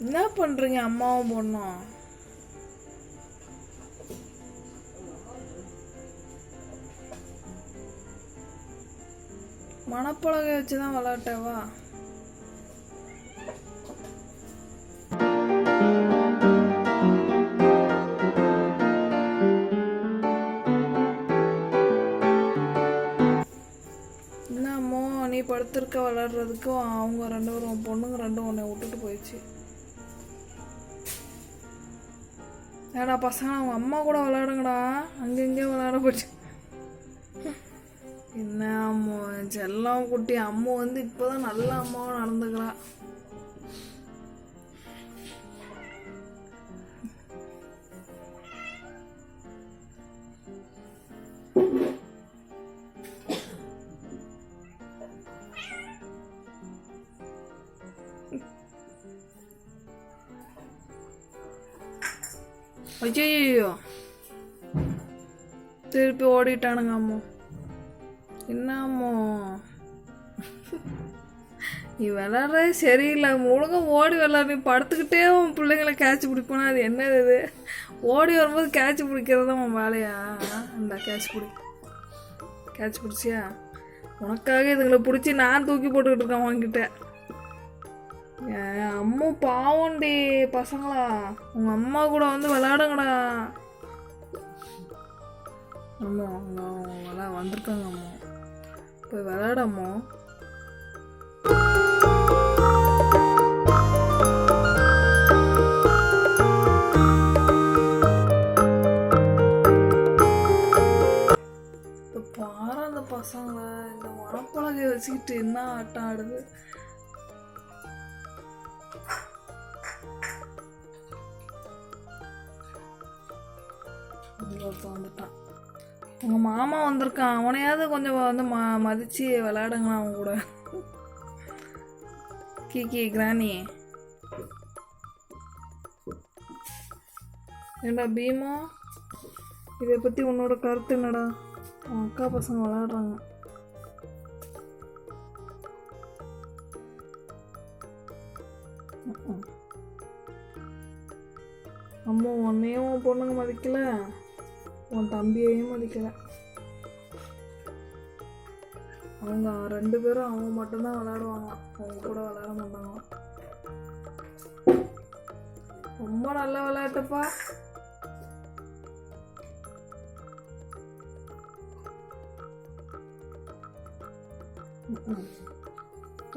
என்ன பண்ணுறீங்க அம்மாவும் பொண்ணும்? மணப்பலகை வச்சு தான் விளாட்டவா? என்னம்மோ நீ படுத்திருக்க விளாட்றதுக்கும் அவங்க ரெண்டு பேரும் பொண்ணுங்க ரெண்டும் உன்னை விட்டுட்டு போயிடுச்சு. ஏடா பசங்க அவங்க அம்மா கூட விளாடுங்கடா, அங்கங்கே விளாட போச்சு. என்ன அம்மோ செல்லம் குட்டி அம்மா வந்து இப்போதான் நல்ல அம்மாவும் நடந்துக்கிறா. ஐயோ திருப்பி ஓடிட்டானுங்க அம்மோ. என்ன அம்மோ நீ விளாட்றே சரியில்லை, முழுங்க ஓடி விளாட்ற. நீ படுத்துக்கிட்டே உன் பிள்ளைங்களை கேட்ச் பிடிப்போனா அது என்னது இது? ஓடி வரும்போது கேட்ச் பிடிக்கிறது தான் உன் வேலையா? இந்த கேட்ச் பிடிச்சியா? உனக்காக இதுங்களை பிடிச்சி நான் தூக்கி போட்டுக்கிட்டு இருக்கேன் உன்கிட்ட. அம்மா பாவண்டி பசங்களா, உங்க அம்மா கூட வந்து விளாடுங்கடா. அம்மா அவங்க வந்திருக்காங்க அம்மா, போய் விளாடம்மோ. பாரு அந்த பசங்களை இந்த மணப்பலகையை வச்சுக்கிட்டு என்ன ஆட்டம் ஆடுது. வந்துட்டான் உங்க மாமா வந்திருக்கான், அவனையாவது கொஞ்சம் வந்து மதிச்சு விளையாடுங்களா அவன் கூட. கீக்கி கிராணி ஏண்டா பீமா, இதை பத்தி உன்னோட கருத்து என்னடா? அவன் அக்கா பசங்க விளையாடுறாங்க. அம்மா உன்னையும் உன் பொண்ணுங்க மதிக்கல, உன் தம்பியையும் மதிக்கல. அவங்க ரெண்டு பேரும் அவங்க மட்டும்தான் விளையாடுவாங்க, அவங்க கூட விளையாட மாட்டாங்க. ரொம்ப நல்ல விளையாட்டுப்பா.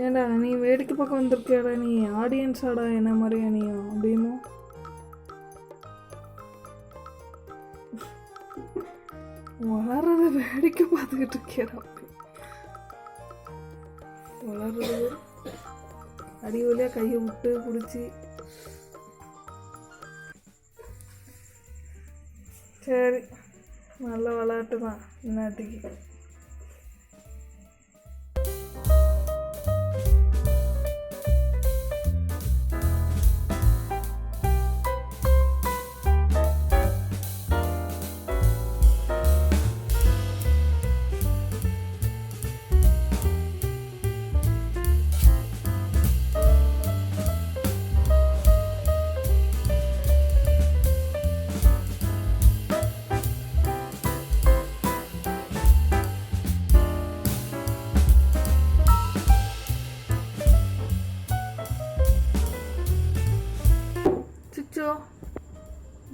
ஏண்டா நீ வேடிக்கை பக்கம் வந்திருக்கியாடா? நீ ஆடியன்ஸாடா என்ன மாதிரியா நீயும் அப்படின்னு? வளர்றத வேடிக்கை பார்த்துக்கிட்டு இருக்கியடா. வளர்றது அடி வழியாக கையை விட்டு பிடிச்சி. சரி நல்ல விளையாட்டு தான் இன்னத்துக்கு.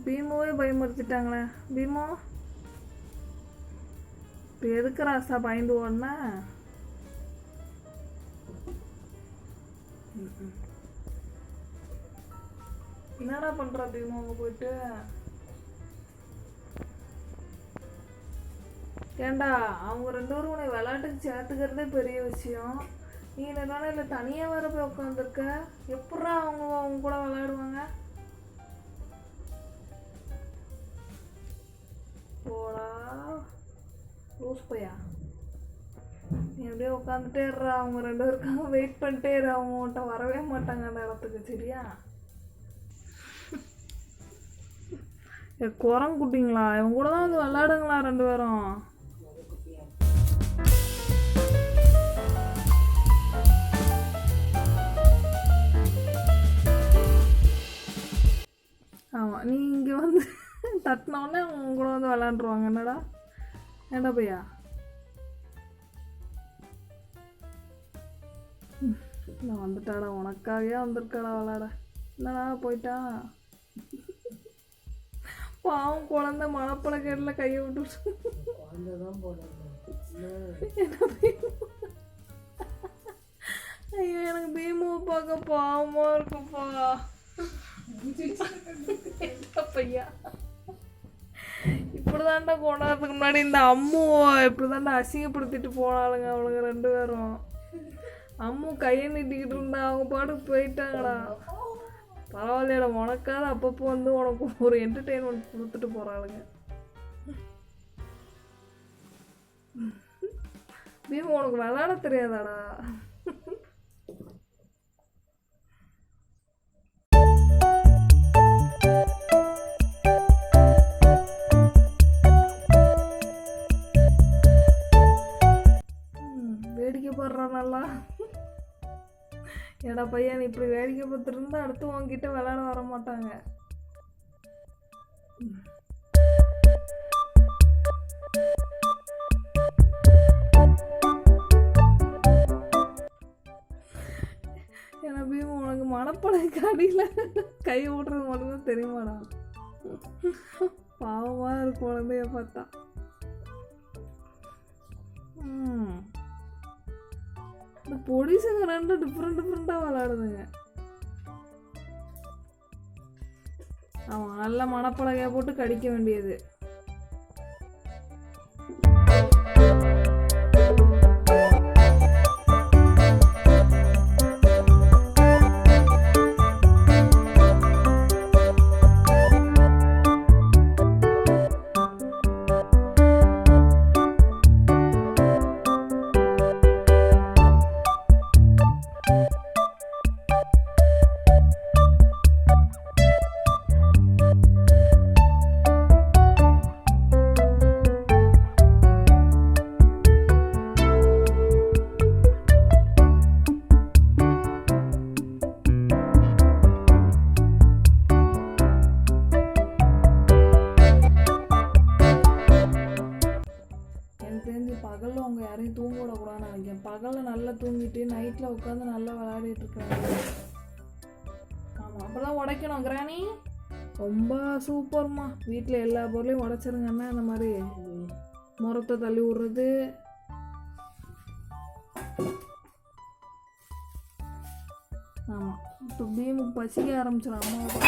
பீமோவே பயமுறுத்திட்டாங்களே. பீமோ இப்போ எதுக்கு ராசா பயந்து ஓடனா? என்னடா பண்றா பீமோ அங்க போயிட்டு? ஏண்டா அவங்க ரெண்டு பேரும் உன்னை விளையாட்டுக்கு சேர்த்துக்கிறதே பெரிய விஷயம். நீ என்னதானே இல்லை தனியாக வர போய் உட்காந்துருக்க. எப்படா அவங்க கூட விளையாடுவாங்க? போடா லூஸ் பையா, நீ அப்படியே உட்காந்துட்டே இருறா. அவங்க ரெண்டு பேருக்காக வெயிட் பண்ணிட்டே இரு, அவங்க உன்கிட்ட வரவே மாட்டாங்க அந்த இடத்துக்கு. சரியா? குரங்குட்டிங்களா, இவங்க கூட தான் வந்து விளாடுங்களா ரெண்டு பேரும். வந்து தட்டினோடனே அவங்க கூட வந்து விளாண்டுருவாங்க. என்னடா ஏண்டா பையா? நான் வந்துட்டாடா, உனக்காகவே வந்திருக்காடா விளாட. என்னடா போயிட்டான்? பாவம் குழந்தை மனப்பழக்கேட்டில் கையை விட்டு. ஐயோ எனக்கு பீமுவை பார்க்க பாவமா இருக்குப்பா. பையா இப்படிதான்டா கொண்டாடுறதுக்கு முன்னாடி இந்த அம்முவை இப்படிதான்டா அசிங்கப்படுத்திட்டு போனாளுங்க அவளுங்க 2 பேரும். அம்மு கையை நீட்டிக்கிட்டு இருந்தா, அவங்க பாட்டுக்கு போயிட்டாங்கடா. பரவாயில்லையடா, உனக்காவது அப்பப்போ வந்து உனக்கு ஒரு என்டர்டெயின்மெண்ட் கொடுத்துட்டு போகிறாளுங்க. பீமு உனக்கு விளாட தெரியாதாடா? வேடிக்கை போடுறா நல்லா. ஏடா பையன், நீ இப்படி வேடிக்கை பார்த்துட்டு இருந்தா அடுத்து உன்கிட்ட விளையாட வர மாட்டாங்க. ஏன்னா பீமு உனக்கு மனப்பழக்க அடியில் கை விடுறது மட்டும்தான் தெரியுமாடா? பாவமா இருக்கு குழந்தைய பார்த்தா. இந்த பொடிசுங்க 2 டிஃப்ரெண்ட்டாக விளாடுதுங்க. அவன் நல்ல மனப்பலகையை போட்டு கடிக்க வேண்டியது. பகலில் அவங்க யாரையும் தூங்க விடக்கூடாதுன்னு நினைக்கிறேன். பகலில் நல்லா தூங்கிட்டு நைட்டில் உட்காந்து நல்லா விளையாடிட்டு இருக்காங்க. ஆமாம், அப்போதான் உடைக்கணும் கிராணி. ரொம்ப சூப்பர்மா. வீட்டில் எல்லா பொருளையும் உடைச்சிருங்கன்னா இந்த மாதிரி முறத்தை தள்ளி விடுறது. ஆமாம், இப்போ பீமுக்கு பசிக்க ஆரம்பிச்சிடும் அம்மாவை.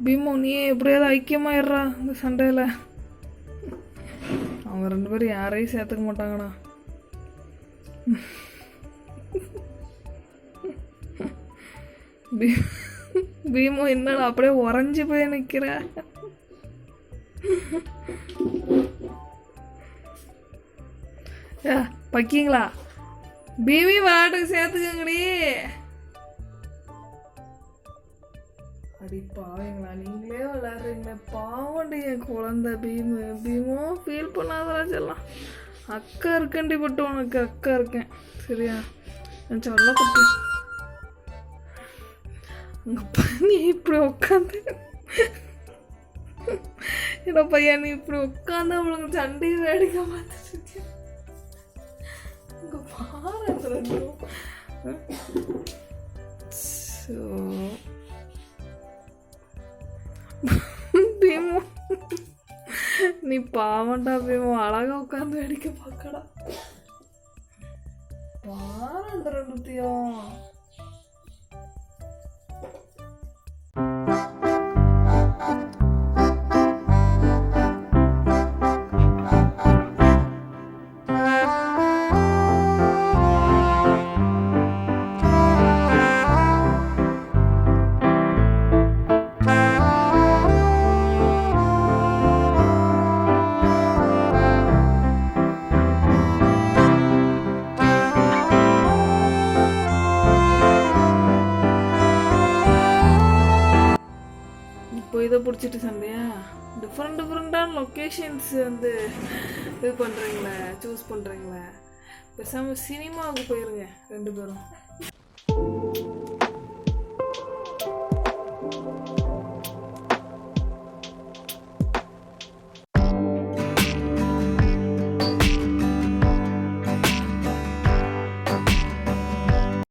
பீமு நீ எப்படியாவது ஐக்கியமாயிடுறா இந்த சண்டையில். அவங்க 2 பேரும் யாரையும் சேர்த்துக்க மாட்டாங்கண்ணா. பீமு என்னடா அப்படியே உறைஞ்சி போய் நிற்கிற? பக்கிங்களா? பீமி விளையாட்டுக்கு சேர்த்துக்கங்கடி. அடி பாவீங்களா, நீங்களே விளையாடுறீங்களே, பாவண்டி என் குழந்தை பீமு. பீமும் ஃபீல் பண்ணாதடா செல்லாம். அக்கா இருக்கண்டி பட்டு உனக்கு அக்கா இருக்கேன் சரியா? நான் சொல்ல குட்டி உங்க நீ இப்படி உட்காந்து என்ன பையன், நீ இப்படி உட்காந்து அவளுக்கு சண்டையை வேடிக்கை பார்த்துட்டு உங்க பாரு. பீமு நீ பாவண்டா பீமு, அழகா உட்காந்து வேடிக்கை பார்க்கடா. பாரு அந்த 2த்தையும். இப்போ இதை பிடிச்சிட்டு சண்டையா? டிஃப்ரெண்டான லொக்கேஷன்ஸ் வந்து இது பண்ணுறீங்களே, சூஸ் பண்ணுறீங்களே. பேசாமல் சினிமாவுக்கு போயிருங்க 2 பேரும்.